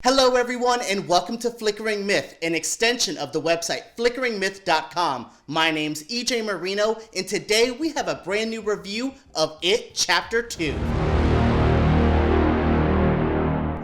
Hello everyone and welcome to Flickering Myth, an extension of the website flickeringmyth.com. My name's EJ Marino and today we have a brand new review of It Chapter 2.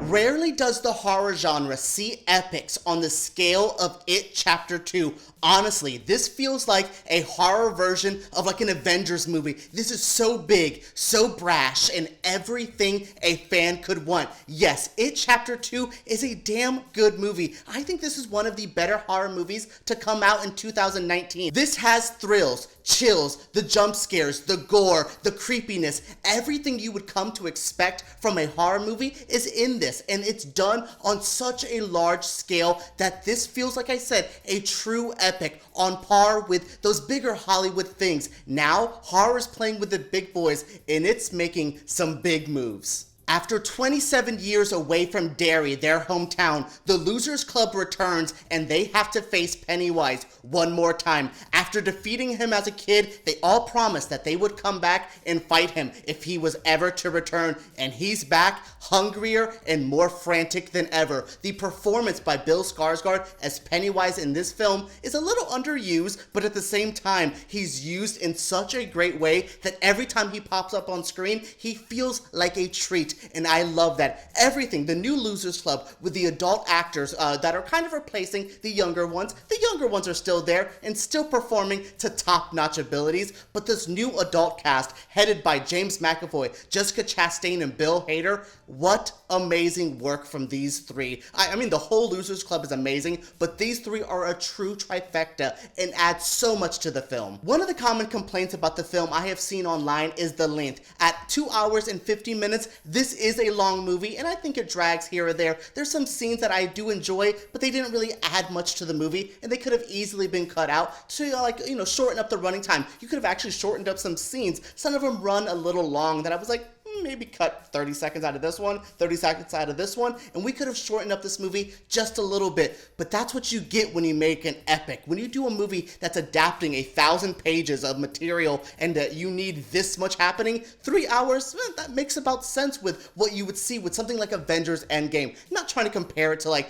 Rarely does the horror genre see epics on the scale of It Chapter 2. Honestly, this feels like a horror version of like an Avengers movie. This is so big, so brash, and everything a fan could want. Yes, It Chapter 2 is a damn good movie. I think this is one of the better horror movies to come out in 2019. This has thrills, chills, the jump scares, the gore, the creepiness, everything you would come to expect from a horror movie is in this, and it's done on such a large scale that this feels, like I said, a true epic on par with those bigger Hollywood things. Now, horror is playing with the big boys, and it's making some big moves. After 27 years away from Derry, their hometown, the Losers Club returns and they have to face Pennywise one more time. After defeating him as a kid, they all promised that they would come back and fight him if he was ever to return, and he's back, hungrier and more frantic than ever. The performance by Bill Skarsgård as Pennywise in this film is a little underused, but at the same time, he's used in such a great way that every time he pops up on screen, he feels like a treat. And I love that. Everything, the new Losers Club with the adult actors that are kind of replacing the younger ones. The younger ones are still there and still performing to top-notch abilities, but this new adult cast headed by James McAvoy, Jessica Chastain, and Bill Hader, what amazing work from these three. I mean, the whole Losers Club is amazing, but these three are a true trifecta and add so much to the film. One of the common complaints about the film I have seen online is the length. At 2 hours and 50 minutes, this is a long movie, and I think it drags here or there. There's some scenes that I do enjoy, but they didn't really add much to the movie, and they could have easily been cut out to, shorten up the running time. You could have actually shortened up some scenes. Some of them run a little long that I was like, maybe cut 30 seconds out of this one, 30 seconds out of this one, and we could have shortened up this movie just a little bit. But that's what you get when you make an epic. When you do a movie that's adapting 1,000 pages of material and you need this much happening, 3 hours, that makes about sense with what you would see with something like Avengers Endgame. I'm not trying to compare it to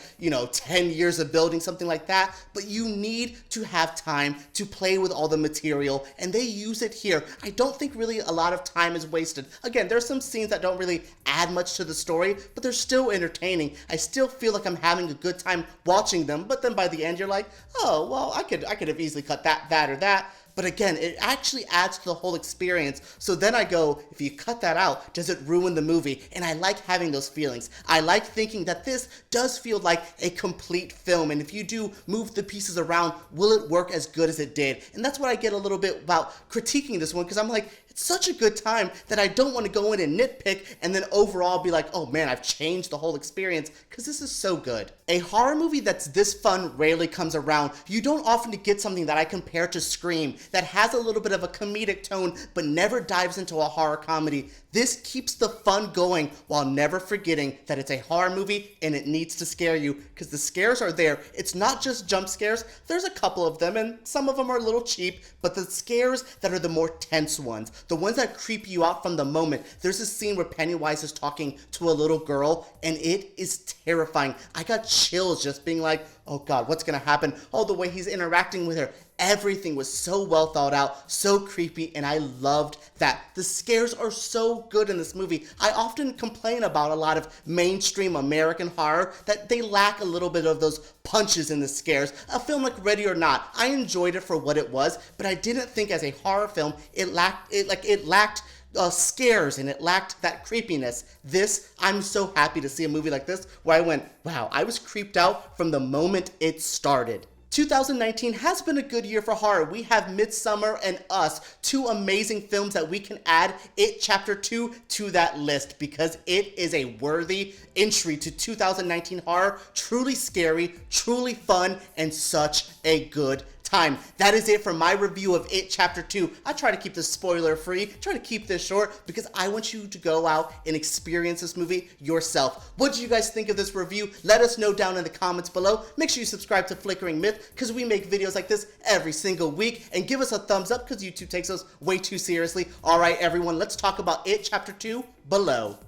10 years of building, something like that, but you need to have time to play with all the material, and they use it here. I don't think really a lot of time is wasted. Again, there's some scenes that don't really add much to the story, but they're still entertaining. I still feel like I'm having a good time watching them, but then by the end you're like, oh, well, I could have easily cut that or that. But again, it actually adds to the whole experience. So then I go, if you cut that out, does it ruin the movie? And I like having those feelings. I like thinking that this does feel like a complete film. And if you do move the pieces around, will it work as good as it did? And that's what I get a little bit about critiquing this one, because I'm like, it's such a good time that I don't want to go in and nitpick and then overall be like, oh man, I've changed the whole experience, because this is so good. A horror movie that's this fun rarely comes around. You don't often get something that I compare to Scream, that has a little bit of a comedic tone but never dives into a horror comedy. This keeps the fun going while never forgetting that it's a horror movie and it needs to scare you, because the scares are there. It's not just jump scares. There's a couple of them and some of them are a little cheap, but the scares that are the more tense ones, the ones that creep you out from the moment. There's a scene where Pennywise is talking to a little girl and it is terrifying. I got chills just being like, oh God, what's gonna happen? Oh, the way he's interacting with her. Everything was so well thought out, so creepy, and I loved that. The scares are so good in this movie. I often complain about a lot of mainstream American horror that they lack a little bit of those punches in the scares. A film like Ready or Not, I enjoyed it for what it was, but I didn't think as a horror film it lacked scares and it lacked that creepiness. This, I'm so happy to see a movie like this where I went, wow, I was creeped out from the moment it started. 2019 has been a good year for horror. We have Midsommar and Us, two amazing films that we can add It Chapter 2 to that list, because it is a worthy entry to 2019 horror. Truly scary, truly fun, and such a good time. That is it for my review of It Chapter 2. I try to keep this spoiler free, try to keep this short, because I want you to go out and experience this movie yourself. What do you guys think of this review? Let us know down in the comments below. Make sure you subscribe to Flickering Myth, because we make videos like this every single week, and give us a thumbs up because YouTube takes us way too seriously. Alright everyone, let's talk about It Chapter 2 below.